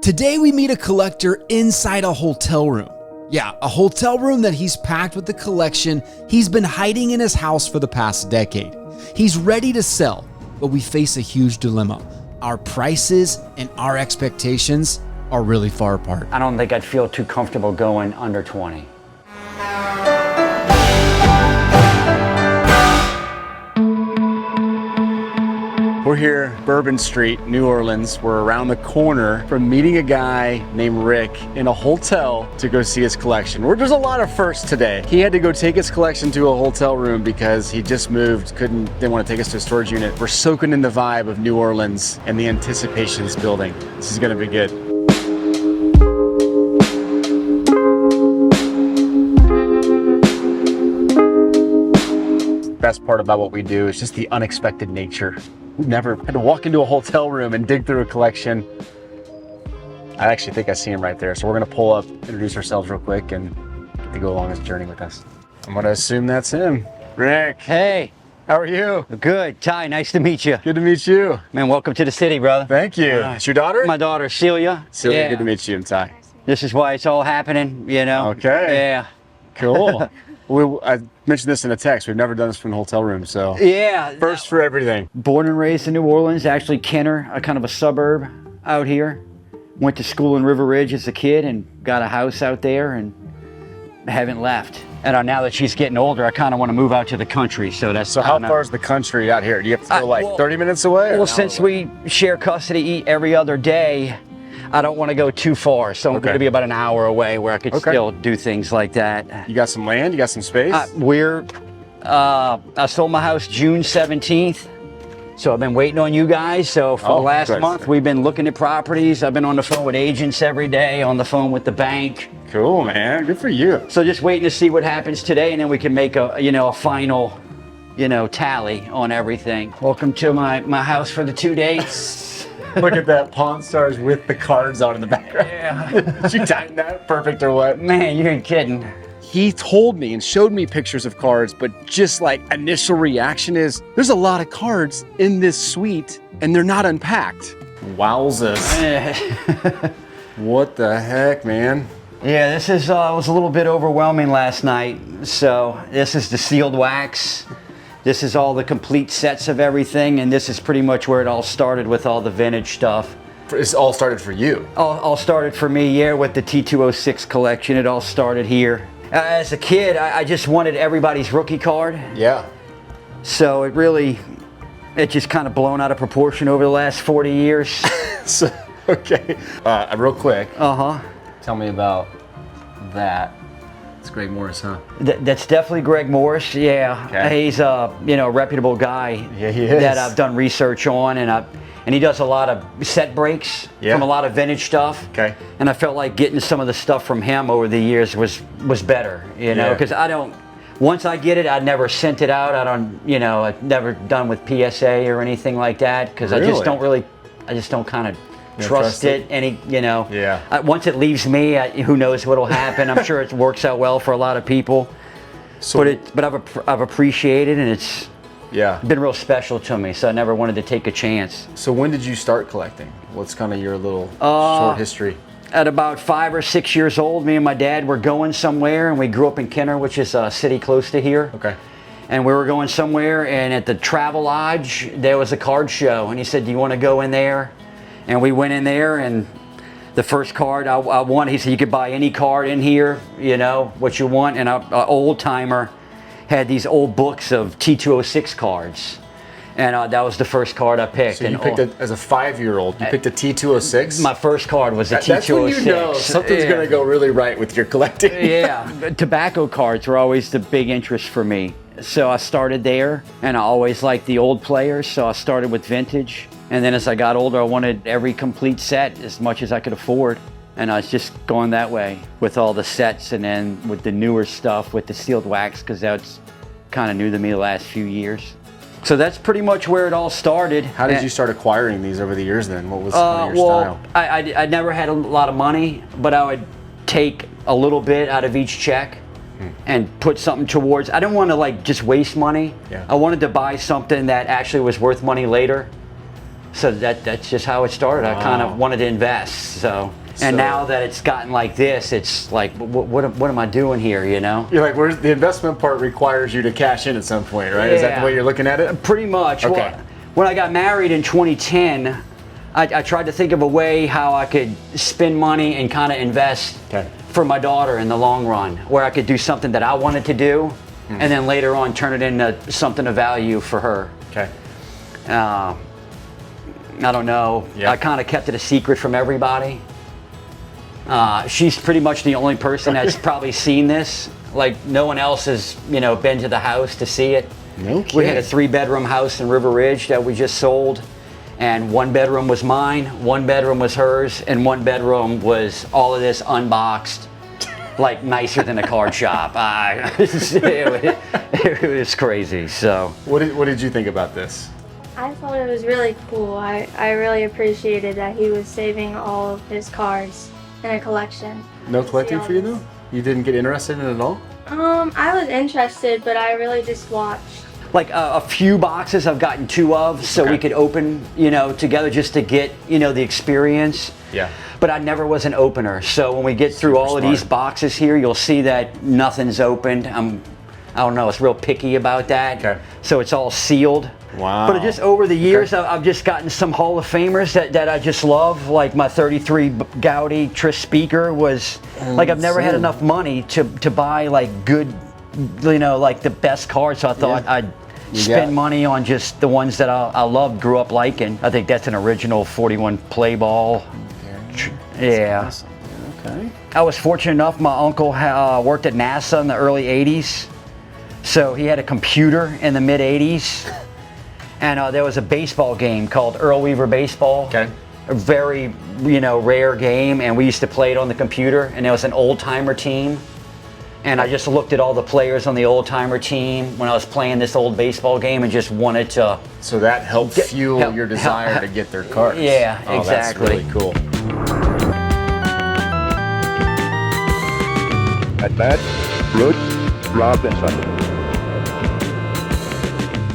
Today we meet a collector inside a hotel room. Yeah, a hotel room that he's packed with the collection he's been hiding in his house for the past decade. He's ready to sell, but we face a huge dilemma. Our prices and our expectations are really far apart. I don't think I'd feel too comfortable going under 20. We're here, Bourbon Street, New Orleans. We're around the corner from meeting a guy named Rick in a hotel to go see his collection. There's a lot of firsts today. He had to go take his collection to a hotel room because he just moved, didn't want to take us to a storage unit. We're soaking in the vibe of New Orleans and the anticipation is building. This is gonna be good. Best part about what we do is just the unexpected nature. We've never had to walk into a hotel room and dig through a collection. I actually think I see him right there. So we're gonna pull up, introduce ourselves real quick and get to go along this journey with us. I'm gonna assume that's him. Rick. Hey. How are you? Good. Ty, nice to meet you. Good to meet you. Man, welcome to the city, brother. Thank you. It's your daughter? My daughter, Celia. Celia, Yeah. good to meet you, and Ty. This is why it's all happening, you know? Okay. Yeah. Cool. I mentioned this in a text. We've never done this from a hotel room, so. Yeah. First for everything. Born and raised in New Orleans, actually Kenner, a kind of a suburb out here. Went to school in River Ridge as a kid and got a house out there and haven't left. And now that she's getting older, I kind of want to move out to the country. So how far is the country out here? Do you have to go 30 minutes away? Well, since we share custody every other day, I don't want to go too far. So I'm going to be about an hour away where I could still do things like that. You got some land? You got some space? I sold my house June 17th. So I've been waiting on you guys. So for the last month, we've been looking at properties. I've been on the phone with agents every day, on the phone with the bank. Cool, man. Good for you. So just waiting to see what happens today, and then we can make a final, tally on everything. Welcome to my house for the 2 days. Look at that, Pawn Stars with the cards on in the background. Yeah. Did you time that perfect or what? Man, you ain't kidding. He told me and showed me pictures of cards, but just like initial reaction is, there's a lot of cards in this suite and they're not unpacked. Wowzers. What the heck, man? Yeah, this is was a little bit overwhelming last night. So this is the sealed wax. This is all the complete sets of everything, and this is pretty much where it all started with all the vintage stuff. It's all started for you? All started for me, yeah, with the T206 collection. It all started here. As a kid, I just wanted everybody's rookie card. Yeah. So it just kind of blown out of proportion over the last 40 years. So, okay. Real quick. Uh-huh. Tell me about that. It's Greg Morris, huh? That's definitely Greg Morris, yeah. Okay. He's a reputable guy. Yeah, he is. That I've done research on, and he does a lot of set breaks from a lot of vintage stuff. Okay. And I felt like getting some of the stuff from him over the years was better, because once I get it, I never sent it out. I've never done with PSA or anything like that, because I just don't kind of trust it. Once it leaves me, who knows what'll happen. I'm sure it works out well for a lot of people. But I've appreciated it, and it's been real special to me. So I never wanted to take a chance. So when did you start collecting? What's kind of your little short history? At about 5 or 6 years old, me and my dad were going somewhere, and we grew up in Kenner, which is a city close to here. Okay. And we were going somewhere, and at the Travel Lodge, there was a card show, and he said, "Do you want to go in there?" And we went in there, and the first card I wanted, he said, "You could buy any card in here, what you want." And an old timer had these old books of T206 cards. And that was the first card I picked. So you picked it as a 5-year-old. You picked a T206? My first card was a T206. That's when you know something's going to go really right with your collecting. Yeah. Tobacco cards were always the big interest for me. So I started there, and I always liked the old players, so I started with vintage. And then as I got older, I wanted every complete set as much as I could afford. And I was just going that way with all the sets, and then with the newer stuff, with the sealed wax, because that's kind of new to me the last few years. So that's pretty much where it all started. How did you start acquiring these over the years then? What was your style? I never had a lot of money, but I would take a little bit out of each check and put something towards. I didn't want to just waste money. Yeah. I wanted to buy something that actually was worth money later. So that's just how it started. I kind of wanted to invest. And now that it's gotten like this, it's like, what am I doing here, you know? You're like, where's the investment part requires you to cash in at some point, right? Yeah. Is that the way you're looking at it? Pretty much. Okay. Well, when I got married in 2010, I tried to think of a way how I could spend money and kind of invest for my daughter in the long run, where I could do something that I wanted to do, and then later on turn it into something of value for her. Okay. I don't know. I kind of kept it a secret from everybody. She's pretty much the only person that's probably seen this. Like, no one else has, been to the house to see it. No kidding. We had a 3-bedroom house in River Ridge that we just sold, and 1 bedroom was mine, 1 bedroom was hers, and 1 bedroom was all of this unboxed, like nicer than a card shop. It was crazy. So, what did you think about this? I thought it was really cool. I really appreciated that he was saving all of his cards in a collection. No collecting for you though? You didn't get interested in it at all? I was interested, but I really just watched. Like a few boxes I've gotten 2 of, so we could open, together just to get, the experience. Yeah. But I never was an opener. So when we get through all of these boxes here, you'll see that nothing's opened. I don't know, it's real picky about that. Okay. So it's all sealed. Wow. But just over the years, I've just gotten some Hall of Famers that I just love. Like my 33 Gaudi Trish speaker was, like, I've never had enough money to buy like good, like the best cards. So I thought I'd spend money on just the ones that I loved, grew up liking. I think that's an original 41 play ball. Yeah. Awesome. Okay. I was fortunate enough, my uncle worked at NASA in the early 80s. So he had a computer in the mid 80s. And there was a baseball game called Earl Weaver Baseball. Okay. A very, rare game, and we used to play it on the computer, and there was an old-timer team. And I just looked at all the players on the old-timer team when I was playing this old baseball game and just wanted to... So that helped fuel your desire to get their cards. Yeah, exactly. That's really cool. At bat, Ruth Robinson.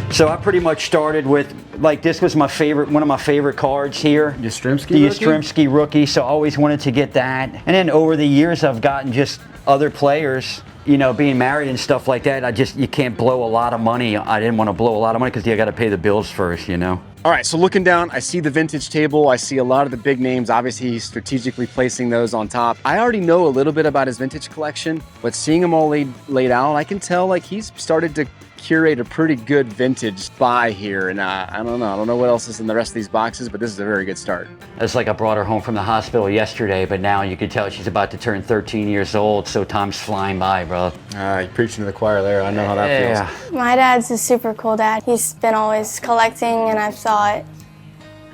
So I pretty much started with, like, this was one of my favorite cards here. Yastrzemski The rookie? Yastrzemski rookie, so I always wanted to get that. And then over the years, I've gotten just other players, being married and stuff like that. You can't blow a lot of money. I didn't want to blow a lot of money because you got to pay the bills first, All right, so looking down, I see the vintage table. I see a lot of the big names. Obviously, he's strategically placing those on top. I already know a little bit about his vintage collection, but seeing them all laid out, I can tell like he's started to curate a pretty good vintage buy here. And I don't know what else is in the rest of these boxes, but this is a very good start. It's like I brought her home from the hospital yesterday, but now you could tell she's about to turn 13 years old, so time's flying by, bro. You're preaching to the choir there. I know how that feels. My dad's a super cool dad. He's been always collecting, and I've thought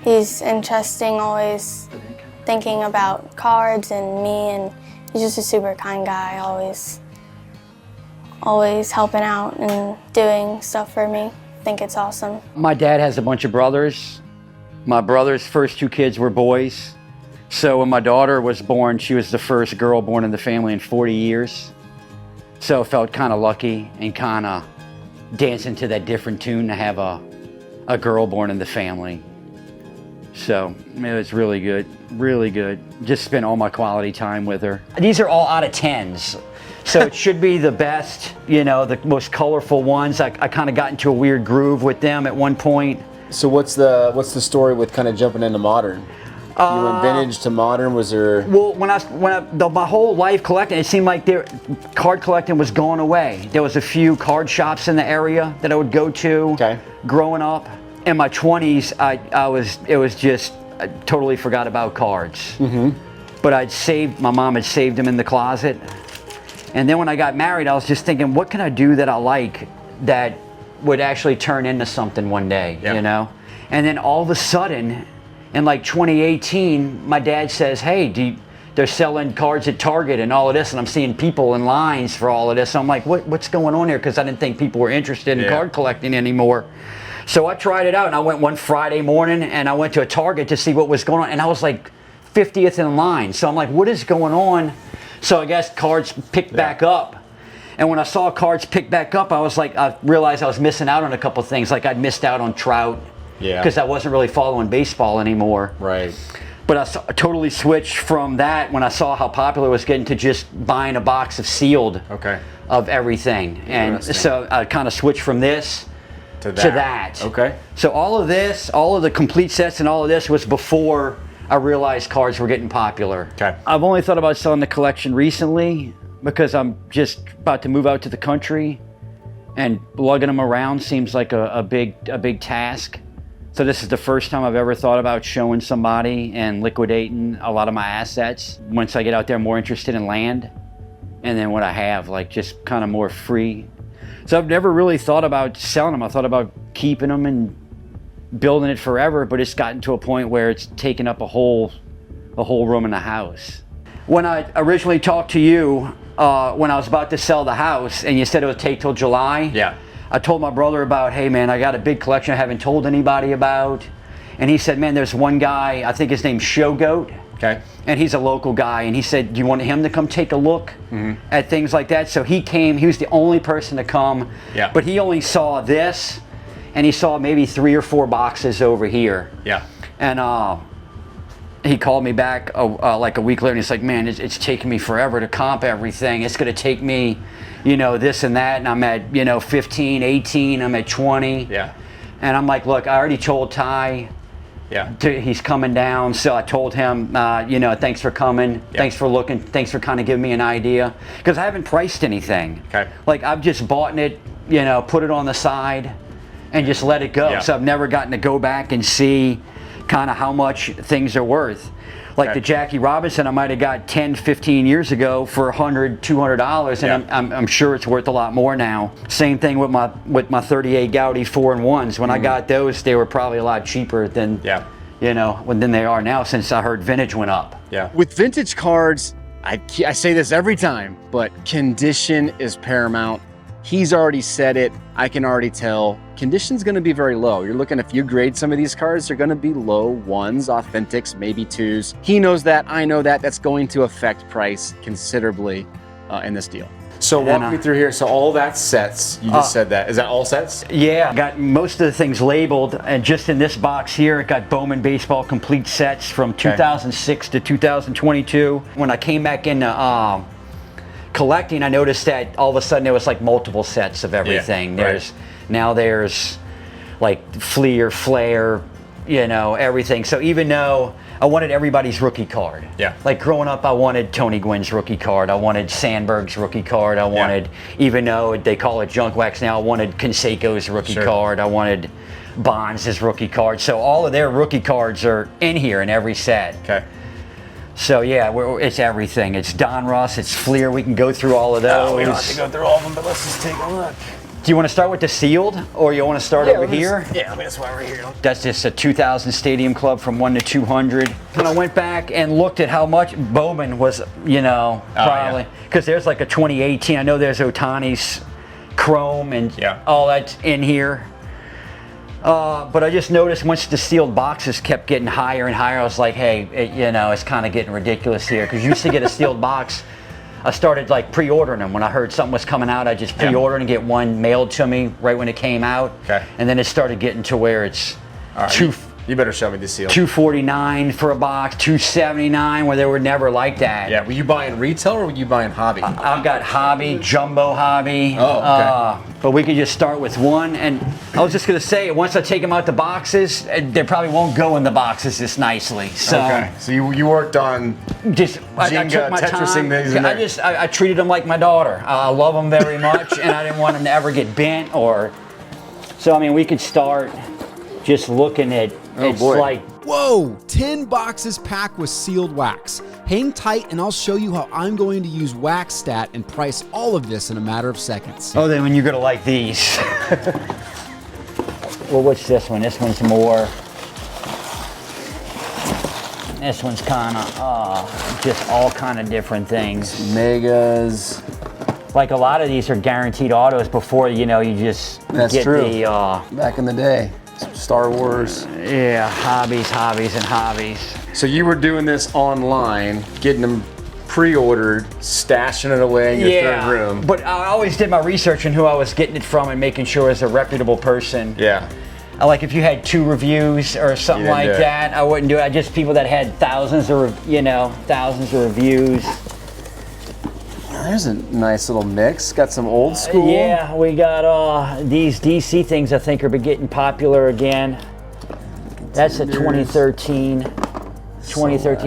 he's interesting, always thinking about cards and me, and he's just a super kind guy, always helping out and doing stuff for me. I think it's awesome. My dad has a bunch of brothers. My brother's first 2 kids were boys. So when my daughter was born, she was the first girl born in the family in 40 years. So I felt kind of lucky and kind of dancing to that different tune to have a girl born in the family. So it was really good, really good. Just spent all my quality time with her. These are all out of 10s. So it should be the best, the most colorful ones. I kind of got into a weird groove with them at one point. So what's the story with kind of jumping into modern? You went vintage to modern. Was there? Well, my whole life collecting, it seemed like card collecting was going away. There was a few card shops in the area that I would go to. Growing up in my 20s, I totally forgot about cards. But my mom had saved them in the closet. And then when I got married, I was just thinking, what can I do that I like that would actually turn into something one day, And then all of a sudden, in like 2018, my dad says, hey, they're selling cards at Target and all of this, and I'm seeing people in lines for all of this. So I'm like, what's going on here? Because I didn't think people were interested in card collecting anymore. So I tried it out, and I went one Friday morning, and I went to a Target to see what was going on, and I was like 50th in line. So I'm like, what is going on? So I guess cards picked back up. And when I saw cards pick back up, I realized I was missing out on a couple things. Like I'd missed out on Trout Yeah. Because I wasn't really following baseball anymore. Right. But I totally switched from that when I saw how popular it was getting to just buying a box of sealed of everything. And so I kind of switched from this to that. Okay. So all of this, all of the complete sets and all of this was before I realized cards were getting popular. Okay. I've only thought about selling the collection recently because I'm just about to move out to the country, and lugging them around seems like a big task. So this is the first time I've ever thought about showing somebody and liquidating a lot of my assets. Once I get out there, I'm more interested in land, and then what I have, like, just kind of more free. So I've never really thought about selling them. I thought about keeping them and building it forever, but it's gotten to a point where it's taken up a whole room in the house. When I originally talked to you, when I was about to sell the house, and you said it would take till July. Yeah. I told my brother about, hey man, I got a big collection I haven't told anybody about. And he said, man, there's one guy, I think his name's Showgoat. Okay. And he's a local guy, and he said, do you want him to come take a look at things like that? So he came, he was the only person to come, but he only saw this, and he saw maybe 3 or 4 boxes over here. Yeah. And he called me back like a week later, and he's like, man, it's taking me forever to comp everything. It's gonna take me, this and that, and I'm at, 15, 18, I'm at 20. Yeah. And I'm like, look, I already told Ty, he's coming down, so I told him, thanks for coming, thanks for looking, thanks for kind of giving me an idea, because I haven't priced anything. Okay. Like, I've just bought it, put it on the side, and just let it go. Yeah. So I've never gotten to go back and see kind of how much things are worth. Like the Jackie Robinson I might have got 10, 15 years ago for $100, $200, and I'm sure it's worth a lot more now. Same thing with my 38 Gaudi 4-in-1s. When I got those, they were probably a lot cheaper than than they are now, since I heard vintage went up. Yeah. With vintage cards, I say this every time, but condition is paramount. He's already said it. I can already tell. Condition's going to be very low. You're looking, if you grade some of these cards, they're going to be low 1s, authentics, maybe 2s. He knows that. I know that. That's going to affect price considerably in this deal. So walk me through here. So all that sets, you just said that. Is that all sets? Yeah, I got most of the things labeled, and just in this box here, it got Bowman Baseball complete sets from 2006 to 2022. When I came back into collecting, I noticed that all of a sudden there was like multiple sets of everything. Now there's like Fleer, Flair, everything. So even though I wanted everybody's rookie card. Yeah. Like growing up, I wanted Tony Gwynn's rookie card. I wanted Sandberg's rookie card. I wanted, even though they call it junk wax now, I wanted Canseco's rookie card. I wanted Bonds' rookie card. So all of their rookie cards are in here in every set. Okay. So yeah, it's everything. It's Don Russ, it's Fleer. We can go through all of those. We don't have to go through all of them, but let's just take a look. Do you want to start with the sealed, or you want to start over here? That's why we're here. That's just a 2000 Stadium Club from 1 to 200. When I went back and looked at how much Bowman was, probably, because there's like a 2018. I know there's Ohtani's Chrome and all that's in here. But I just noticed once the sealed boxes kept getting higher and higher, I was like, hey, it's kind of getting ridiculous here. Because you used to get a sealed box. I started like pre-ordering them. When I heard something was coming out, I just pre-ordered and get one mailed to me right when it came out. Okay. And then it started getting to where it's you better show me the seal. $249 for a box, $279, where they were never like that. Yeah, were you buying retail or were you buying hobby? I've got hobby, jumbo hobby. Oh, okay. But we could just start with one. And I was just going to say, once I take them out the boxes, they probably won't go in the boxes this nicely. So, so you worked on just I took my Tetrising time. these in there. I treated them like my daughter. I love them very much, and I didn't want them to ever get bent or. So I mean, we could start just looking at. Whoa, 10 boxes packed with sealed wax. Hang tight and I'll show you how I'm going to use WaxStat and price all of this in a matter of seconds. Oh, then you're gonna like these. Well, what's this one? This one's more. This one's kind of just all kind of different things. Megas. Like a lot of these are guaranteed autos before you just That's get true. the back in the day. Star Wars. Yeah, hobbies, and hobbies. So you were doing this online, getting them pre-ordered, stashing it away in your third room. But I always did my research on who I was getting it from and making sure it was a reputable person. Yeah. Like if you had 2 reviews or something like that, I wouldn't do it. I just people that had thousands of reviews. There's a nice little mix. Got some old school. Yeah, we got these DC things. I think are getting popular again. That's a 2013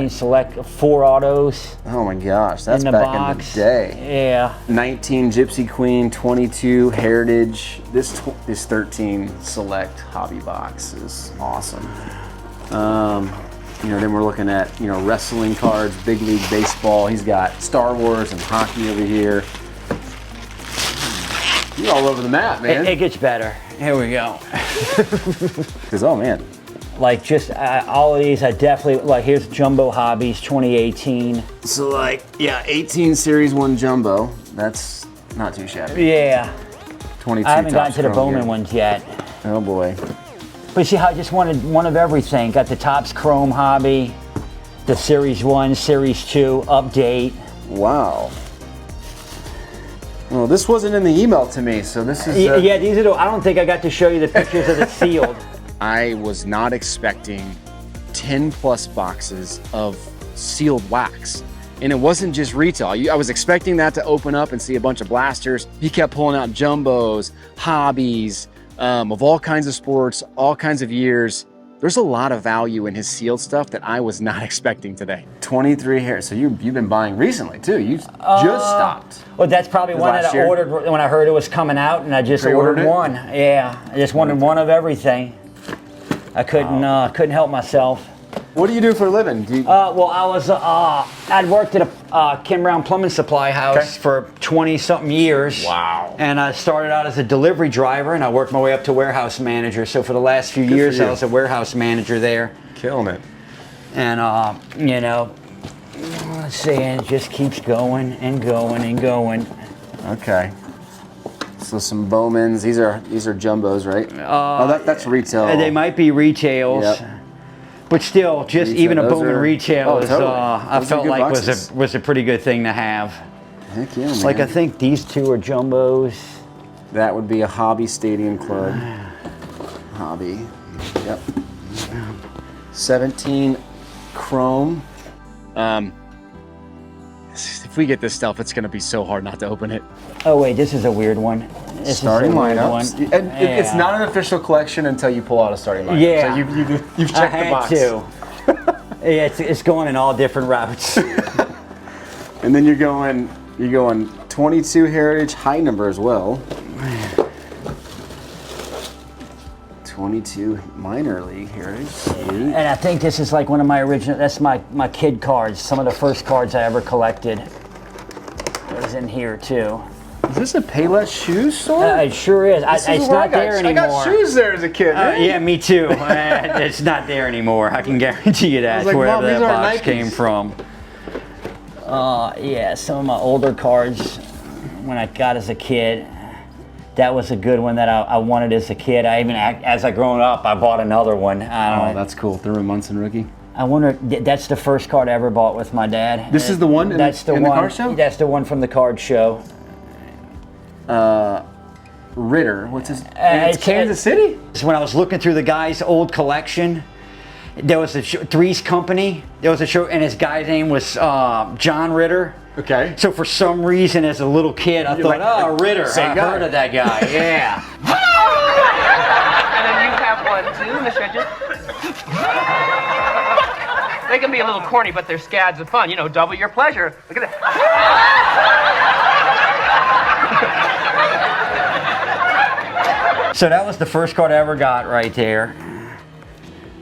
Select 4 autos. Oh my gosh, that's in the back box. in the day. Yeah. 19 Gypsy Queen, 22 Heritage. This 13 Select hobby box is awesome. Then we're looking at wrestling cards, big league baseball. He's got Star Wars and hockey over here. You're all over the map, man. It gets better. Here we go. Because oh man. Like just all of these, I definitely like. Here's Jumbo Hobbies 2018. So 18 Series 1 Jumbo. That's not too shabby. Yeah. 22. I haven't gotten to the Bowman here. ones yet. Oh boy. But see how I just wanted one of everything. Got the Topps Chrome Hobby, the Series 1, Series 2 update. Wow. Well, this wasn't in the email to me, so this is. Yeah, these are. I don't think I got to show you the pictures of the sealed. I was not expecting 10 plus boxes of sealed wax. And it wasn't just retail. I was expecting that to open up and see a bunch of blasters. He kept pulling out jumbos, hobbies, of all kinds of sports, all kinds of years. There's a lot of value in his sealed stuff that I was not expecting today. 23 hair. So you've been buying recently too. You just stopped. Well, that's probably one that I ordered when I heard it was coming out, and I just ordered one. Yeah, I just wanted one of everything. I couldn't help myself. What do you do for a living? Well, I'd worked at a Kim Brown Plumbing Supply House for 20-something years. Wow. And I started out as a delivery driver, and I worked my way up to warehouse manager. So for the last few years, I was a warehouse manager there. Killing it. And, let's see, and it just keeps going and going and going. Okay. So some Bowmans. These are jumbos, right? That's retail. They might be retails. Yep. But still, just retail, even a Bowman retail is, totally. I felt like was a pretty good thing to have. Heck yeah, man. Like I think these 2 are jumbos. That would be a Hobby Stadium Club. Hobby. Yep. 17 Chrome. If we get this stuff, it's going to be so hard not to open it. Oh wait, this is a weird one. This starting is a weird lineups. one. And it's not an official collection until you pull out a starting lineup. Yeah. So you've checked the box. To. Yeah, it's going in all different routes. And then you're going 22 Heritage high number as well. 22 minor league Heritage. Sweet. And I think this is like one of my original. That's my kid cards. Some of the first cards I ever collected. Is in here too. Is this a Payless Shoes store? It sure is. It's not there anymore. I got shoes there as a kid. Yeah, me too. It's not there anymore. I can guarantee you that. Wherever that box came from. Yeah, some of my older cards when I got as a kid. That was a good one that I wanted as a kid. As I grown up, I bought another one. That's cool. Thurman Munson rookie. I wonder. That's the first card I ever bought with my dad. This is the one. That's the one. The card show? That's the one from the card show. Ritter. What's his? It's Kansas City. When I was looking through the guy's old collection, there was a Three's Company. There was a show, and his guy's name was John Ritter. Okay. So for some reason, as a little kid, I thought, Ritter. I heard of that guy. Yeah. And then you have one too, Miss Richards. They can be a little corny, but they're scads of fun. Double your pleasure. Look at that. So that was the first card I ever got right there,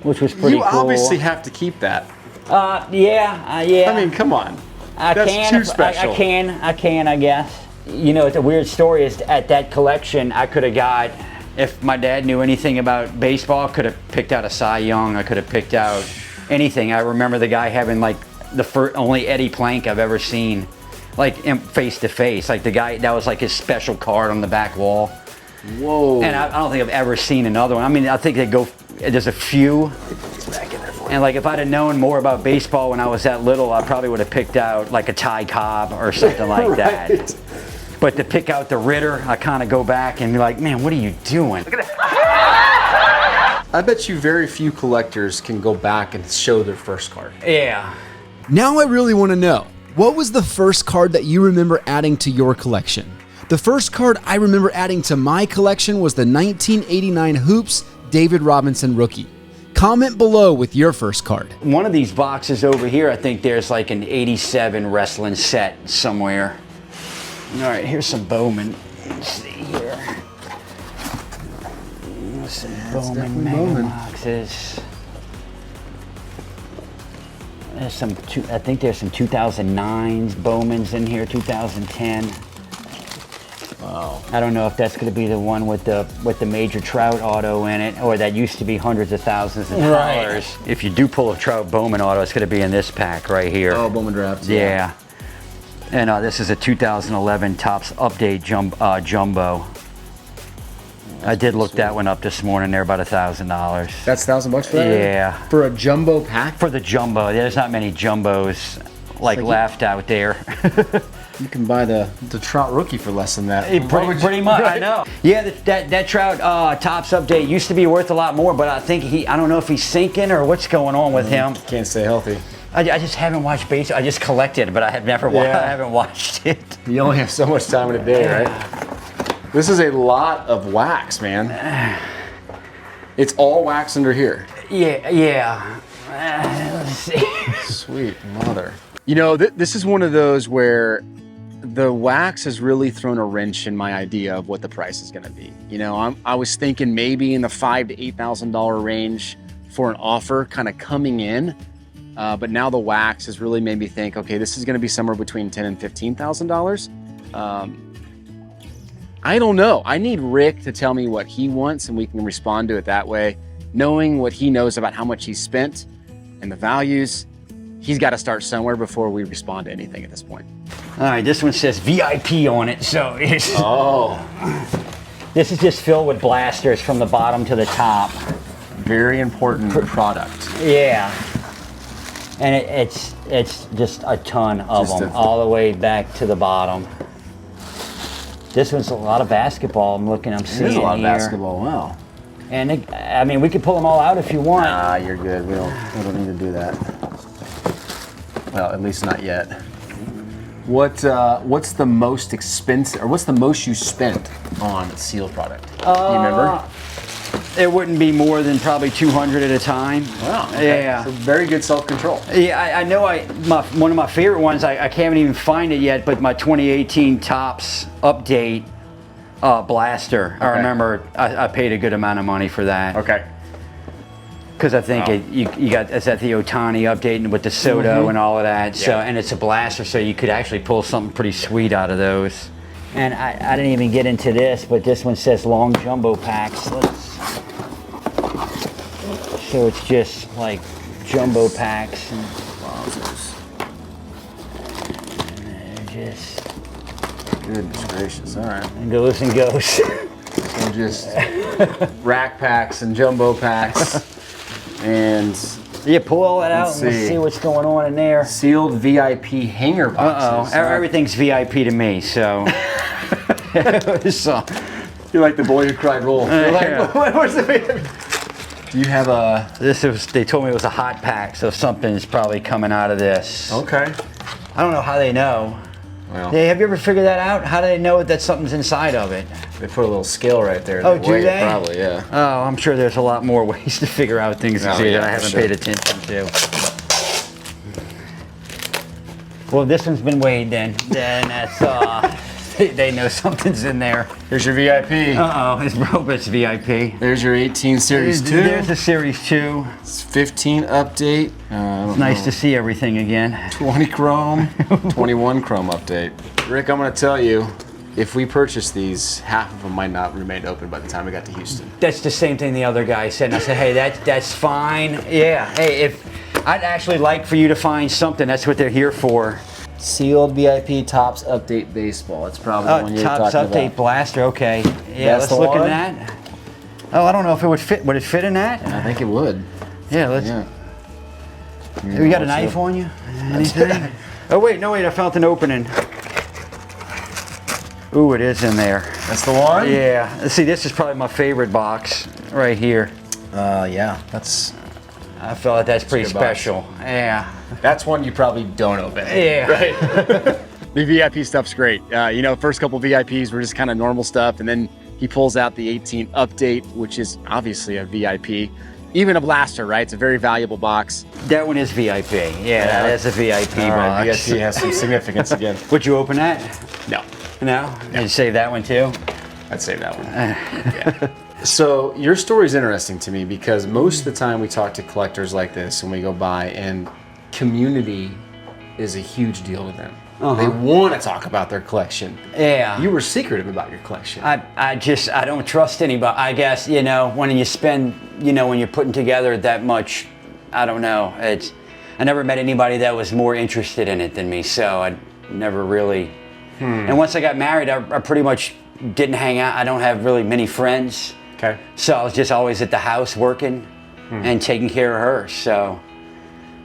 which was pretty cool. You obviously have to keep that. Yeah. I mean, come on. That's too special. I can, I guess. It's a weird story is at that collection, I could have got, if my dad knew anything about baseball, I could have picked out a Cy Young. I could have picked out anything. I remember the guy having like the only Eddie Plank I've ever seen, like face to face. Like the guy, that was like his special card on the back wall. Whoa. And I don't think I've ever seen another one. I mean, I think there's a few. And like if I'd have known more about baseball when I was that little, I probably would have picked out like a Ty Cobb or something like that. But to pick out the Ritter, I kind of go back and be like, man, what are you doing? Look at that. I bet you very few collectors can go back and show their first card. Yeah. Now I really want to know, what was the first card that you remember adding to your collection? The first card I remember adding to my collection was the 1989 Hoops David Robinson rookie. Comment below with your first card. One of these boxes over here, I think there's like an 87 wrestling set somewhere. All right, here's some Bowman. Let's see here. Some Bowman mega boxes. There's some, I think there's some 2009s Bowmans in here, 2010. Wow. I don't know if that's going to be the one with the Major Trout auto in it, or that used to be hundreds of thousands of dollars. If you do pull a Trout Bowman auto, it's going to be in this pack right here. Oh, Bowman drafts. Yeah. And this is a 2011 Topps Update Jumbo. I did look that one up this morning. They're about $1,000. That's $1,000 for that? Yeah. For a jumbo pack? For the jumbo. There's not many jumbos like left out there. You can buy the Trout rookie for less than that. Pretty much, right? I know. Yeah, that Trout Topps Update used to be worth a lot more, but I think I don't know if he's sinking or what's going on with him. Can't stay healthy. I just haven't watched baseball. I just collected, but I have never watched. I haven't watched it. You only have so much time in a day, right? This is a lot of wax, man. It's all wax under here. Yeah. Let's see. Sweet mother. You know, this is one of those where the wax has really thrown a wrench in my idea of what the price is going to be. You know, I was thinking maybe in the $5,000 to $8,000 range for an offer kind of coming in. But now the wax has really made me think, okay, this is going to be somewhere between $10,000 and $15,000. I don't know. I need Rick to tell me what he wants and we can respond to it that way. Knowing what he knows about how much he's spent and the values, he's got to start somewhere before we respond to anything at this point. All right, this one says VIP on it, so it's... Oh. This is just filled with blasters from the bottom to the top. Very important product. Yeah. And it's just a ton of them, all the way back to the bottom. This one's a lot of basketball. I'm seeing There's a lot here. of basketball. Wow. And I mean, we could pull them all out if you want. Nah, you're good. We don't need to do that. Well, at least not yet. What's the most expensive, or what's the most you spent on a sealed product? Do you remember? It wouldn't be more than probably 200 at a time. Wow. Okay. Yeah. So very good self-control. Yeah, I know. One of my favorite ones. I can't even find it yet, but my 2018 Topps Update blaster. Okay. I remember I paid a good amount of money for that. Okay. Because I think it's at the Ohtani update with the Soto and all of that. Yeah. So, and it's a blaster, so you could actually pull something pretty sweet out of those. And I didn't even get into this, but this one says long jumbo packs. So it's just like jumbo packs and they're just... Goodness gracious, all right. And goes and goes. So just rack packs and jumbo packs. And you pull all that out and we'll see what's going on in there. Sealed VIP hanger boxes. Everything's VIP to me, so. You're like the boy who cried wolf. You're like, where's the VIP? Do you have a... They told me it was a hot pack, so something's probably coming out of this. Okay. I don't know how they know. Well, have you ever figured that out? How do they know that something's inside of it? They put a little scale right there. Oh, do they? Probably, yeah. Oh, I'm sure there's a lot more ways to figure out things that I haven't paid attention to. Well, this one's been weighed then. Then that's, they know something's in there. Here's your VIP. It's VIP. There's your 18 Series 2. There's the Series 2. It's 15 update. It's nice to see everything again. 20 chrome, 21 chrome update. Rick, I'm going to tell you, if we purchase these, half of them might not remain open by the time we got to Houston. That's the same thing the other guy said. And I said, hey, that's fine. Yeah. Hey, I'd actually like for you to find something. That's what they're here for. Sealed VIP Topps Update Baseball. It's probably the one you're talking about. Topps Update Blaster, okay. Yeah, let's look at that. Oh, I don't know if it would fit. Would it fit in that? I think it would. Yeah, let's. Yeah. You got a knife on you? Anything? Oh, wait, I found an opening. Ooh, it is in there. That's the one? Yeah. See, this is probably my favorite box right here. Yeah, that's I feel like that's pretty good box. special. Yeah. That's one you probably don't open. Yeah. Right. The VIP stuff's great. You know, first couple VIPs were just kind of normal stuff, and then he pulls out the 18 update, which is obviously a VIP. Even a blaster, right? It's a very valuable box. That one is VIP. Yeah, that's a VIP All right, box. VIP has some significance again. Would you open that? No, No? You'd save that one too? I'd save that one. Yeah. So your story is interesting to me because most of the time we talk to collectors like this and we go by, and community is a huge deal to them. They want to talk about their collection. Yeah. You were secretive about your collection. I don't trust anybody. I guess, you know, when you spend, you know, when you're putting together that much, I don't know. I never met anybody that was more interested in it than me, so I never really. And once I got married, I pretty much didn't hang out. I don't have really many friends. Okay. So I was just always at the house working and taking care of her. So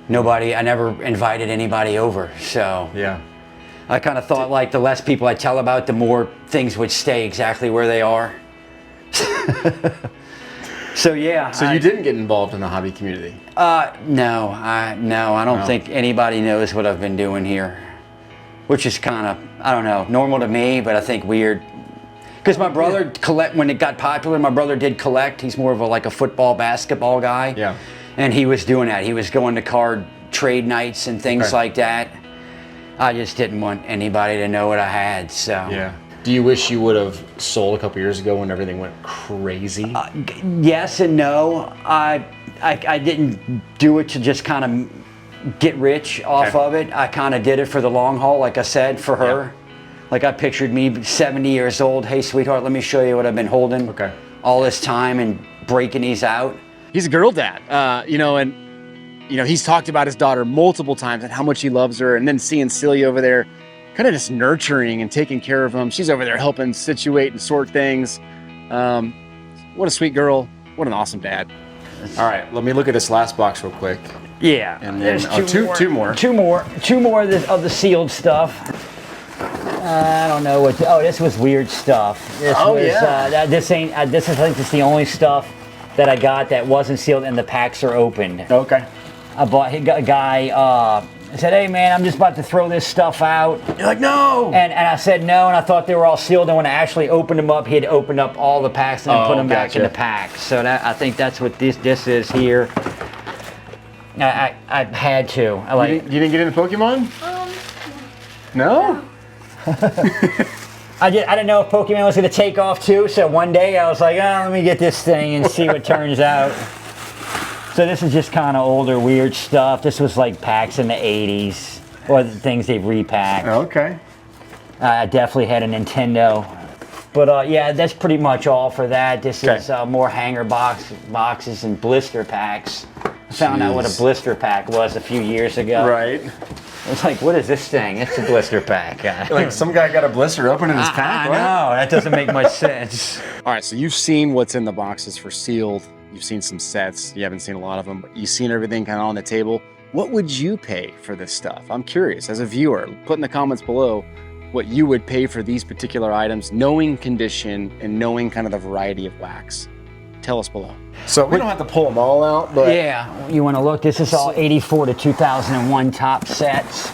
I never invited anybody over. So Yeah. I kind of thought like the less people I tell about, the more things would stay exactly where they are. So yeah. So you didn't get involved in the hobby community? No, I don't think anybody knows what I've been doing here, which is kind of, I don't know, normal to me, but I think weird. Because my brother when it got popular, my brother did collect. He's more of a football, basketball guy. Yeah. And he was doing that. He was going to card trade nights and things like that. I just didn't want anybody to know what I had, so. Yeah. Do you wish you would have sold a couple years ago when everything went crazy? Yes and no. I didn't do it to just kind of get rich off of it. I kind of did it for the long haul, like I said, for her. Yeah. Like I pictured me 70 years old. Hey, sweetheart, let me show you what I've been holding all this time and breaking these out. He's a girl dad, you know, and you know, he's talked about his daughter multiple times and how much he loves her, and then seeing Celia over there kind of just nurturing and taking care of him. She's over there helping situate and sort things. What a sweet girl. What an awesome dad. All right, let me look at this last box real quick. Yeah. And then two more. Two more of the sealed stuff. I don't know what. This was weird stuff. This is I think this is the only stuff that I got that wasn't sealed and the packs are opened. Okay. I bought a guy. Said, hey man, I'm just about to throw this stuff out. You're like, no. And I said no, and I thought they were all sealed. And when I actually opened them up, he had opened up all the packs and put them back in the packs. So I think that's what this is here. I had to. You didn't get into Pokemon? No. I didn't know if Pokemon was going to take off too, so one day I was like, let me get this thing and see what turns out. So this is just kind of older, weird stuff. This was like packs in the 80s, or the things they've repacked. Okay. I definitely had a Nintendo. But yeah, that's pretty much all for that. This is more hanger boxes and blister packs. I found out what a blister pack was a few years ago. Right. I was like, what is this thing? It's a blister pack. Like some guy got a blister open in his pack? I know, that doesn't make much sense. All right, so you've seen what's in the boxes for sealed. You've seen some sets. You haven't seen a lot of them, but you've seen everything kind of on the table. What would you pay for this stuff? I'm curious, as a viewer, put in the comments below what you would pay for these particular items, knowing condition and knowing kind of the variety of wax. Tell us below. So we don't have to pull them all out, but yeah, you want to look. This is all 84 to 2001 top sets.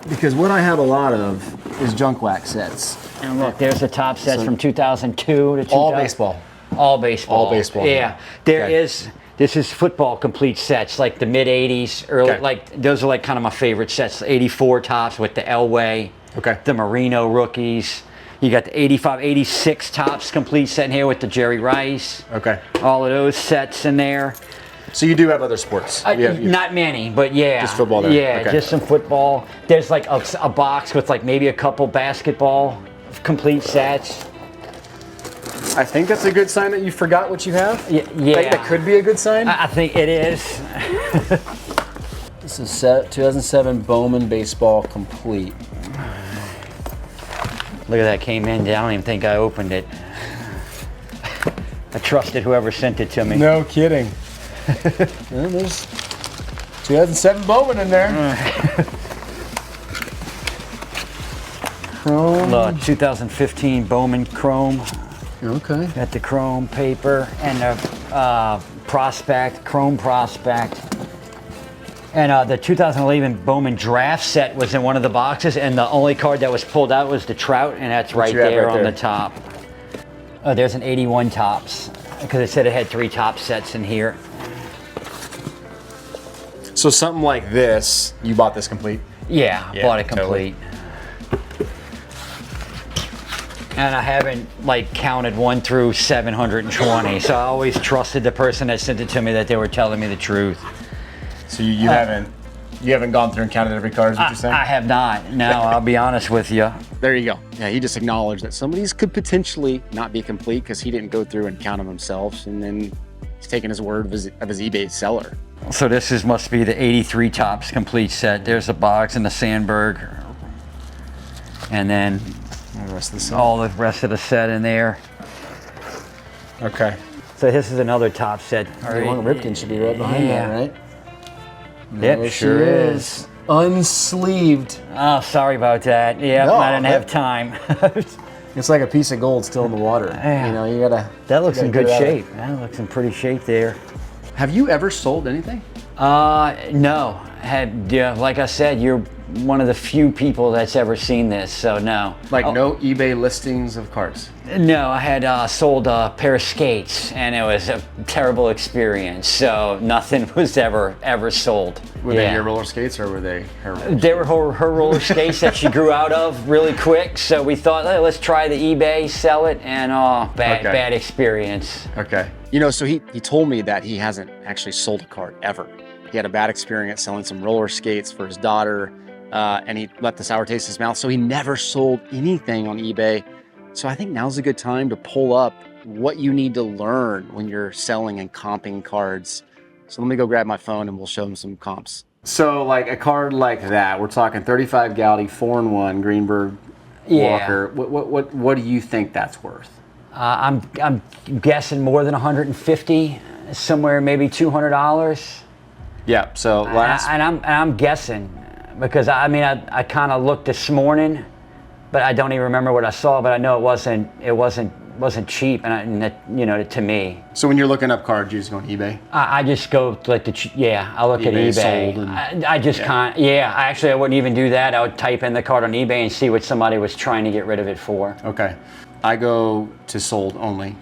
Because what I have a lot of is junk wax sets. And look, there's the top sets from 2002 to 2000. All baseball. All baseball. All baseball. Yeah, there is. This is football complete sets, like the mid 80s, early. Like those are like kind of my favorite sets. 84 tops with the Elway. Okay. The Marino rookies. You got the 85, 86 tops complete set in here with the Jerry Rice. Okay. All of those sets in there. So you do have other sports? Not many, but yeah. Just football there? Yeah, just some football. There's like a box with like maybe a couple basketball complete sets. I think that's a good sign that you forgot what you have. Yeah. That could be a good sign. I think it is. This is 2007 Bowman Baseball Complete. Look at that, came in. I don't even think I opened it. I trusted whoever sent it to me. No kidding. There's 2007 Bowman in there. Chrome. 2015 Bowman Chrome. Okay. Got the chrome paper and the prospect, chrome prospect. And the 2011 Bowman draft set was in one of the boxes, and the only card that was pulled out was the Trout, and that's right there on the top. Oh, there's an 81 Topps, because it said it had 3 Topps sets in here. So something like this, you bought this complete? Yeah, bought it complete. Totally. And I haven't like counted 1 through 720, so I always trusted the person that sent it to me that they were telling me the truth. So you haven't gone through and counted every card, is what you're saying? I have not. No, I'll be honest with you. There you go. Yeah, he just acknowledged that some of these could potentially not be complete because he didn't go through and count them himself, and then he's taking his word of his eBay seller. So this must be the 83 Topps complete set. There's the box and the Sandberg, and then all the rest of the set in there. Okay. So this is another Topps set. Long Ripken should be right behind that, right? Yep, sure is. Unsleeved. Oh, sorry about that. Yeah, No, I didn't have time. It's like a piece of gold still in the water. Yeah. You know, you gotta. That looks you in gotta good get it out. shape. That looks in pretty shape there. Have you ever sold anything? No. Like I said, you're one of the few people that's ever seen this, so no. Like no eBay listings of cards? No, I had sold a pair of skates, and it was a terrible experience, so nothing was ever sold. Were they your roller skates or were they her roller skates? They were her roller skates that she grew out of really quick, so we thought, hey, let's try the eBay, sell it, and bad experience. Okay. You know, so he told me that he hasn't actually sold a card ever. He had a bad experience selling some roller skates for his daughter, and he left the sour taste in his mouth, so he never sold anything on eBay. So I think now's a good time to pull up what you need to learn when you're selling and comping cards. So let me go grab my phone and we'll show him some comps. So like a card like that, we're talking 35 Gaudy, 4-1, Greenberg, Walker. What do you think that's worth? I'm guessing more than 150, somewhere maybe $200. Yeah. So last. And I'm guessing because I mean I kind of looked this morning, but I don't even remember what I saw. But I know it wasn't cheap, and to me. So when you're looking up cards, you just go on eBay. I just go like I look at eBay. Sold and, I just can't. Yeah, I wouldn't even do that. I would type in the card on eBay and see what somebody was trying to get rid of it for. Okay. I go to sold only.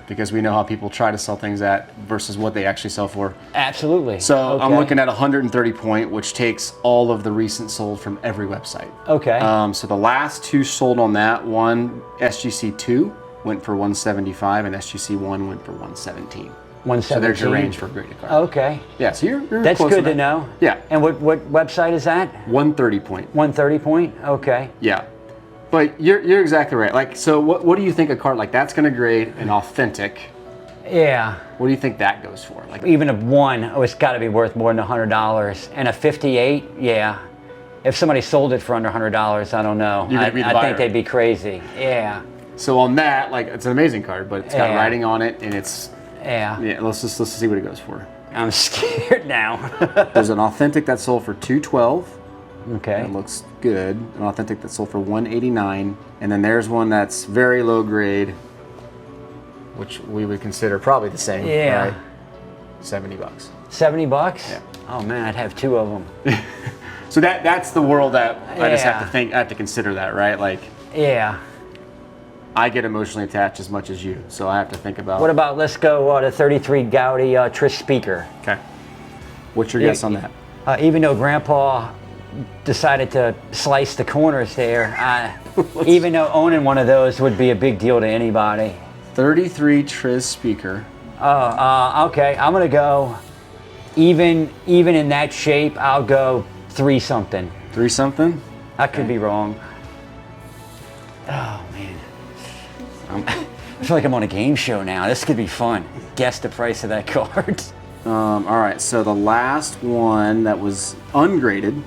Because we know how people try to sell things at versus what they actually sell for. Absolutely. So I'm looking at 130 point, which takes all of the recent sold from every website. Okay. So the last 2 sold on that one, SGC 2 went for 175 and SGC 1 went for 117. 117. So there's your range for a graded card. Okay. Yeah, so you're That's close good to enough. know. Yeah. And what website is that? 130 point. 130 point? Okay. Yeah. But you're exactly right. Like, so what do you think a card like that's going to grade an authentic? Yeah. What do you think that goes for? Like even a 1, it's got to be worth more than $100. And a 58, yeah. If somebody sold it for under $100, I don't know. You're gonna be the buyer. I think they'd be crazy. Yeah. So on that, like it's an amazing card, but it's got writing on it, and it's yeah. Let's see what it goes for. I'm scared now. There's an authentic that sold for $212. Okay. It looks good. An authentic that sold for $189, and then there's one that's very low grade, which we would consider probably the same. Yeah. Right? $70. $70? Yeah. Oh man, I'd have 2 of them. So that's the world that I just have to think. I have to consider that, right? Like. Yeah. I get emotionally attached as much as you, so I have to think about. What about let's go to 33 Gaudy Trish Speaker? Okay. What's your guess on that? Even though Grandpa decided to slice the corners there, even though owning one of those would be a big deal to anybody. 33 Trish Speaker. Okay. I'm gonna go. Even in that shape, I'll go 3 something. 3 something? I could be wrong. Oh man. I feel like I'm on a game show now. This could be fun. Guess the price of that card. All right, so the last one that was ungraded,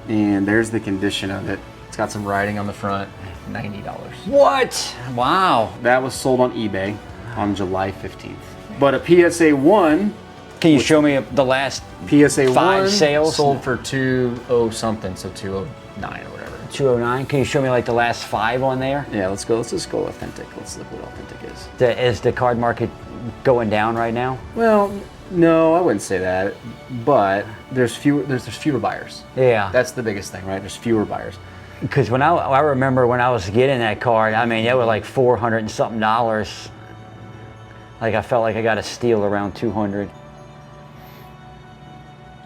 and there's the condition of it. It's got some writing on the front, $90. What? Wow. That was sold on eBay on July 15th. But a PSA 1. Can you show me the last PSA 5 1 sales? sold for 20 something, so 209 or whatever. 209. Can you show me like the last 5 on there? Yeah, let's just go authentic. Let's look what authentic is. Is the card market going down right now? Well, no, I wouldn't say that. But there's fewer buyers. Yeah. That's the biggest thing, right? There's fewer buyers. Because when I remember when I was getting that card, I mean, they were like $400 and something. Like I felt like I got a steal around 200.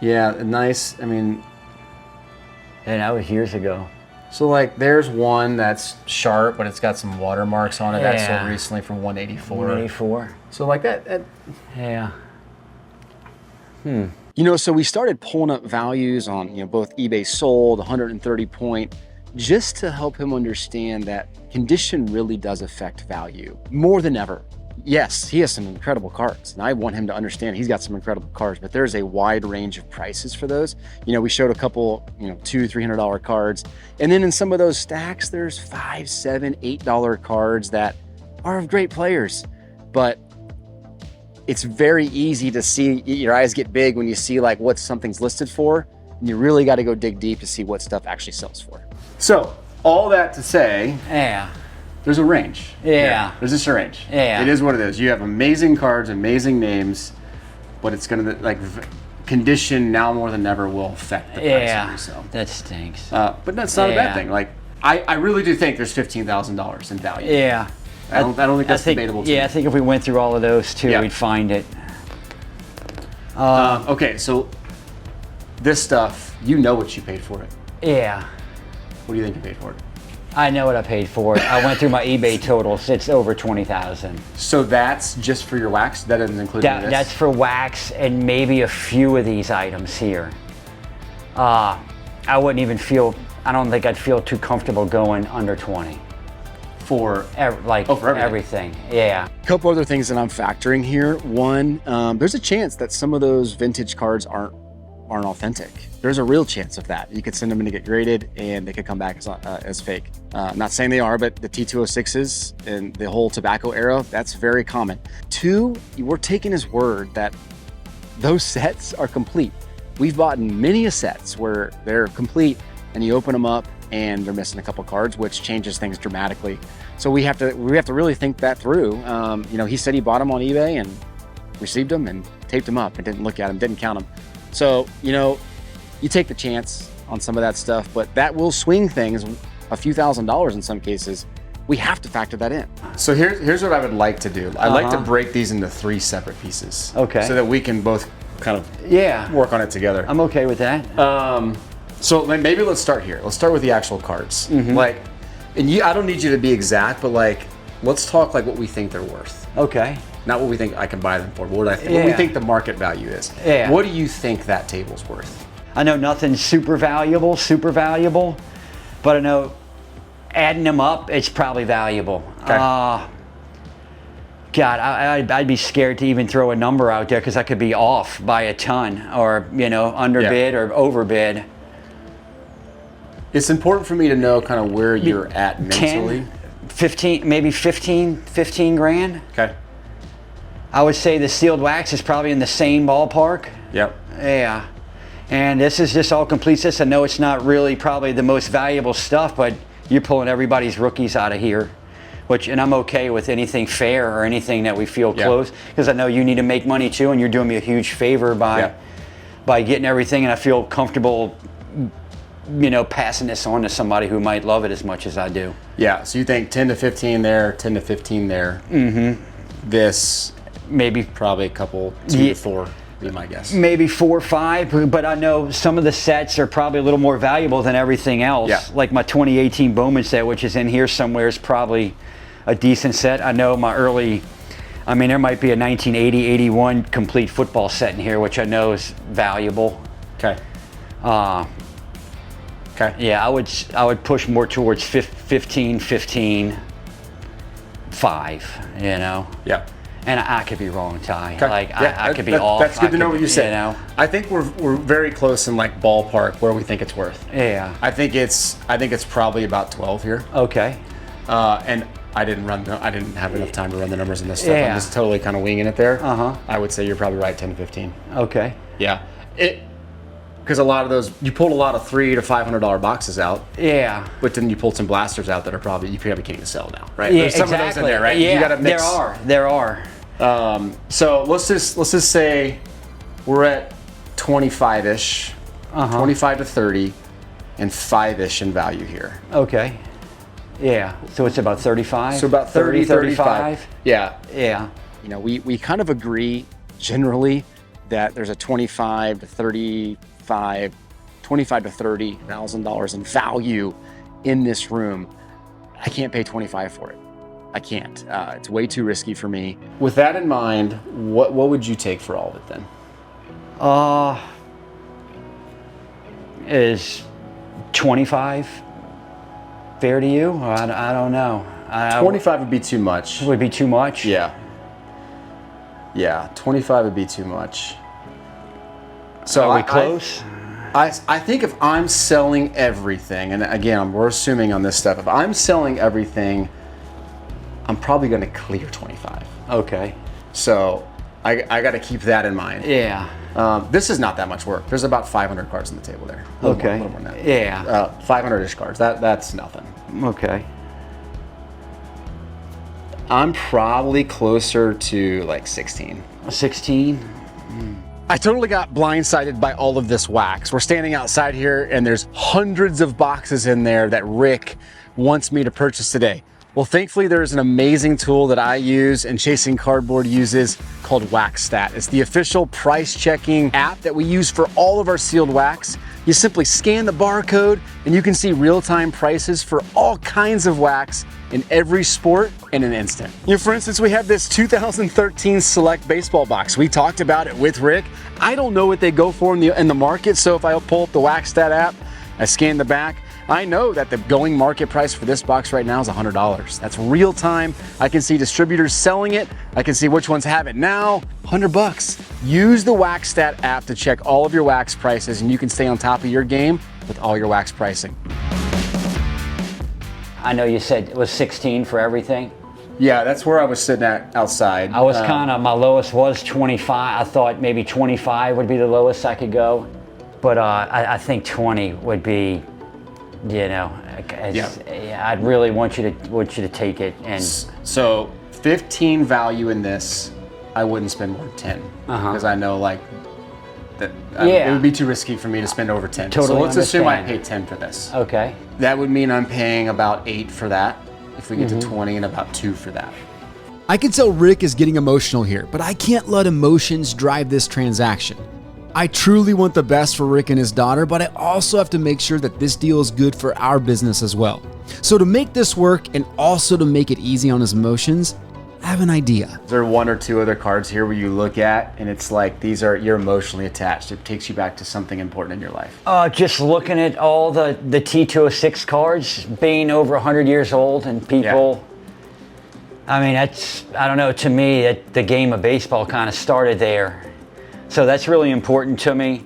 Yeah, nice. I mean, and that was years ago. So like there's one that's sharp, but it's got some watermarks on it. That's sold recently for 184. 184. So like that. Yeah. You know, so we started pulling up values on, you know, both eBay sold, 130 point, just to help him understand that condition really does affect value more than ever. Yes, he has some incredible cards, and I want him to understand he's got some incredible cards, but there's a wide range of prices for those. You know, we showed a couple, you know, $200-300 cards, and then in some of those stacks, there's $5, $7, $8 cards that are of great players, but it's very easy to see, your eyes get big when you see like what something's listed for, and you really got to go dig deep to see what stuff actually sells for. So all that to say, there's a range. Yeah. There's just a range. Yeah. It is what it is. You have amazing cards, amazing names, but it's going to, like, condition now more than ever will affect the price of resale. That stinks. But that's not a bad thing. Like, I really do think there's $15,000 in value. Yeah. I don't think that's debatable to me. I think if we went through all of those too, we'd find it. Okay, so this stuff, you know what you paid for it. Yeah. What do you think you paid for it? I know what I paid for it. I went through my eBay totals. It's over 20,000. So that's just for your wax? That doesn't include this? That's for wax and maybe a few of these items here. I wouldn't even feel, I don't think I'd feel too comfortable going under 20. For everything. Yeah. A couple other things that I'm factoring here. One, there's a chance that some of those vintage cards aren't authentic. There's a real chance of that. You could send them in to get graded and they could come back as fake. I'm not saying they are, but the T206s and the whole tobacco era, that's very common. Two, we're taking his word that those sets are complete. We've bought many a sets where they're complete and you open them up and they're missing a couple cards, which changes things dramatically. So we have to really think that through. You know, he said he bought them on eBay and received them and taped them up and didn't look at them, didn't count them. So, you know, you take the chance on some of that stuff, but that will swing things a few $1,000s in some cases. We have to factor that in. So here's what I would like to do. I'd like to break these into 3 separate pieces. Okay. So that we can both kind of work on it together. I'm okay with that. So maybe let's start here. Let's start with the actual cards. Like, and I don't need you to be exact, but like, let's talk like what we think they're worth. Okay. Not what we think I can buy them for, but what we think the market value is. Yeah. What do you think that table's worth? I know nothing's super valuable, but I know adding them up, it's probably valuable. Okay. God, I'd be scared to even throw a number out there because I could be off by a ton or, you know, underbid or overbid. It's important for me to know kind of where you're at mentally. 10, 15, maybe 15 grand. Okay. I would say the sealed wax is probably in the same ballpark. Yep. Yeah. And this is just all complete sets. I know it's not really probably the most valuable stuff, but you're pulling everybody's rookies out of here. And I'm okay with anything fair or anything that we feel close, because I know you need to make money too, and you're doing me a huge favor by getting everything, and I feel comfortable, you know, passing this on to somebody who might love it as much as I do. Yeah, so you think 10 to 15 there, 10 to 15 there. This, maybe probably a couple, 2 to 4, be my guess. Maybe 4 or 5, but I know some of the sets are probably a little more valuable than everything else. Yeah. Like my 2018 Bowman set, which is in here somewhere, is probably a decent set. I know my early, I mean, there might be a 1980, 81 complete football set in here, which I know is valuable. Okay. Okay. Yeah, I would push more towards 15, 5, you know? Yeah. And I could be wrong, Ty. Okay. Like, I could be off. That's good to know what you said. You know? I think we're very close in like ballpark where we think it's worth. Yeah. I think it's probably about 12 here. Okay. And I didn't have enough time to run the numbers in this stuff. I'm just totally kind of winging it there. I would say you're probably right, 10 to 15. Okay. Yeah. Because a lot of those, you pulled a lot of $300 to $500 boxes out. Yeah. But then you pulled some blasters out that are you probably can't even sell now, right? Yeah, There's some of those in there, right? Yeah, You gotta mix. There are. So let's just say we're at 25-ish, 25 to 30, and 5-ish in value here. Okay. Yeah. So it's about 35? So about 30, 35. Yeah. Yeah. You know, we kind of agree generally that there's a $25 to $30,000 in value in this room. I can't pay 25 for it. I can't. It's way too risky for me. With that in mind, what would you take for all of it then? Is 25 fair to you? I don't know. 25 would be too much. Would be too much? Yeah. Yeah, 25 would be too much. So are we close? I think if I'm selling everything, and again, we're assuming on this stuff, if I'm selling everything, I'm probably going to clear 25. Okay. So I got to keep that in mind. Yeah. This is not that much work. There's about 500 cards on the table there. A little more than that. Yeah. 500-ish cards. That's nothing. Okay. I'm probably closer to like 16. 16? I totally got blindsided by all of this wax. We're standing outside here and there's hundreds of boxes in there that Rick wants me to purchase today. Well, thankfully there's an amazing tool that I use and Chasing Cardboard uses called WaxStat. It's the official price checking app that we use for all of our sealed wax. You simply scan the barcode and you can see real-time prices for all kinds of wax in every sport in an instant. You know, for instance, we have this 2013 Select baseball box. We talked about it with Rick. I don't know what they go for in the market, so if I pull up the WaxStat app, I scan the back, I know that the going market price for this box right now is $100. That's real time. I can see distributors selling it. I can see which ones have it now. $100. Use the WaxStat app to check all of your wax prices and you can stay on top of your game with all your wax pricing. I know you said it was 16 for everything. Yeah, that's where I was sitting at outside. I was my lowest was 25. I thought maybe 25 would be the lowest I could go. But I think 20 would be, you know, I'd really want you to take it. And so 15 value in this, I wouldn't spend more than 10 because I know like that it would be too risky for me to spend over 10. Totally. So let's assume I pay 10 for this. Okay. That would mean I'm paying about 8 for that. If we get to 20, and about 2 for that. I can tell Rick is getting emotional here, but I can't let emotions drive this transaction. I truly want the best for Rick and his daughter, but I also have to make sure that this deal is good for our business as well. So to make this work and also to make it easy on his emotions, I have an idea. There are 1 or 2 other cards here where you look at and it's like you're emotionally attached. It takes you back to something important in your life. Just looking at all the T206 cards being over 100 years old and people, I mean, I don't know, to me, the game of baseball kind of started there. So that's really important to me.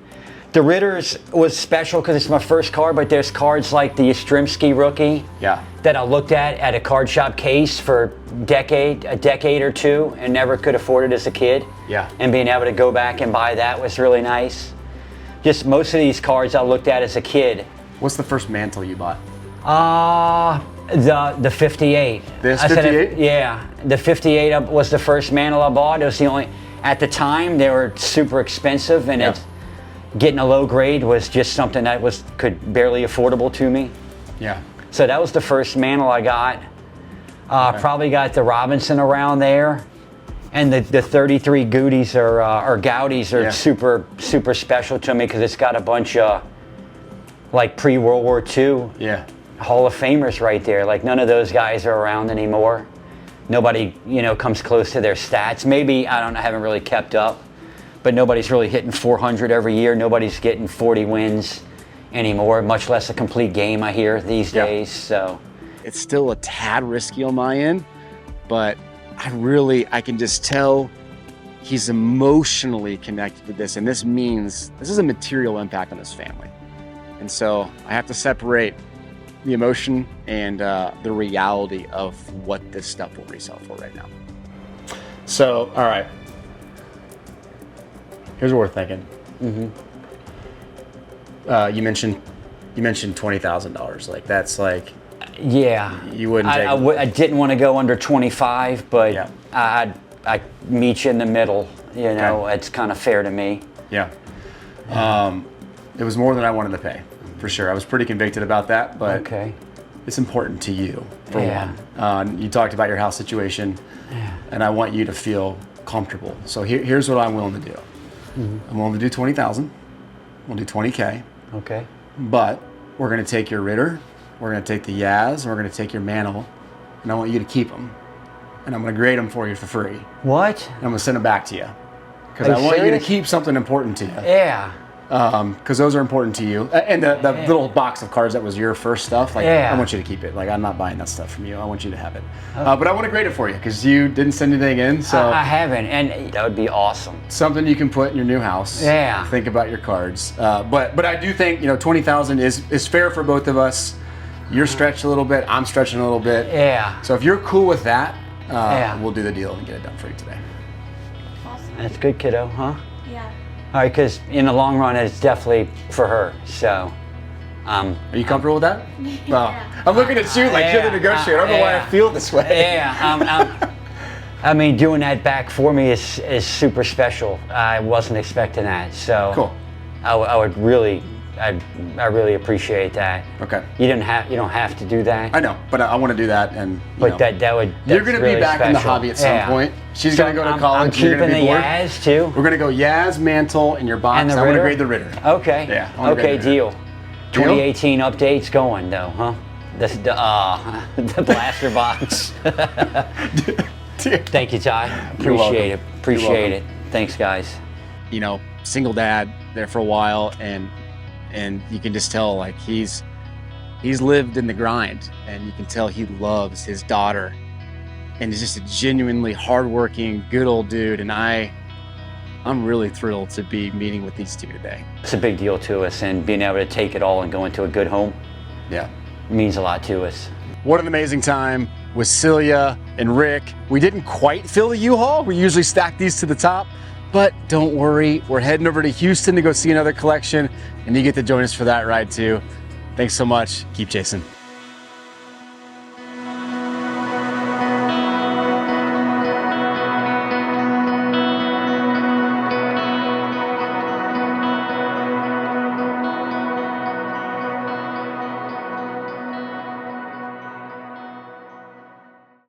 The Ritters was special because it's my first card, but there's cards like the Yastrzemski rookie that I looked at a card shop case for a decade or two and never could afford it as a kid. Yeah. And being able to go back and buy that was really nice. Just most of these cards I looked at as a kid. What's the first mantle you bought? The 58. This 58? Yeah, the 58 was the first mantle I bought. It was the only, at the time they were super expensive and getting a low grade was just something that could barely affordable to me. Yeah. So that was the first mantle I got. Probably got the Robinson around there. And the 33 Goudies or Goudies are super special to me because it's got a bunch of like pre-World War II Hall of Famers right there. Like none of those guys are around anymore. Nobody, comes close to their stats. Maybe, I don't know, I haven't really kept up. But nobody's really hitting 400 every year. Nobody's getting 40 wins anymore, much less a complete game, I hear, these days. So it's still a tad risky on my end, but I can just tell he's emotionally connected to this, and this means this is a material impact on his family. And so I have to separate the emotion and the reality of what this stuff will resell for right now. So, all right. Here's what we're thinking. You mentioned $20,000. Like that's like. Yeah. You wouldn't take. I didn't want to go under 25, but I meet you in the middle. You know, it's kind of fair to me. Yeah. It was more than I wanted to pay, for sure. I was pretty convicted about that, but it's important to you, for one. You talked about your house situation, and I want you to feel comfortable. So here's what I'm willing to do. I'm willing to do 20,000. We'll do 20K. Okay. But we're going to take your Ritter, we're going to take the Yaz, and we're going to take your Mantle, and I want you to keep them. And I'm going to grade them for you for free. What? And I'm going to send them back to you. Because I want you to keep something important to you. Yeah. Because those are important to you. And the little box of cards that was your first stuff, like, I want you to keep it. Like, I'm not buying that stuff from you. I want you to have it. But I want to grade it for you because you didn't send anything in. So I haven't, and that would be awesome. Something you can put in your new house. Yeah. Think about your cards. But I do think, 20,000 is fair for both of us. You're stretched a little bit. I'm stretching a little bit. Yeah. So if you're cool with that, we'll do the deal and get it done for you today. Awesome. That's good, kiddo, huh? Yeah. All right, because in the long run, it's definitely for her. So, are you comfortable with that? Well, I'm looking at you like you're the negotiator. I don't know why I feel this way. Yeah. I mean, doing that back for me is super special. I wasn't expecting that. So, cool. I would really. I really appreciate that. Okay. You don't have to do that. I know, but I want to do that, and that would. You're going to really be back special. in the hobby at some point. She's going to go to college. I'm keeping the Yaz too. We're going to go Yaz, Mantle, in your box. And the I'm going to Ritter? grade the Ritter. Okay. Yeah. Okay. Deal. 2018 updates going though, huh? The blaster box. Thank you, Ty. Appreciate it. Appreciate it. Thanks, guys. Single dad there for a while, and you can just tell like he's lived in the grind, and you can tell he loves his daughter, and he's just a genuinely hardworking, good old dude. And I'm really thrilled to be meeting with these two today. It's a big deal to us, and being able to take it all and go into a good home, means a lot to us. What an amazing time with Celia and Rick. We didn't quite fill the U-Haul. We usually stack these to the top. But don't worry, we're heading over to Houston to go see another collection, and you get to join us for that ride too. Thanks so much. Keep chasing.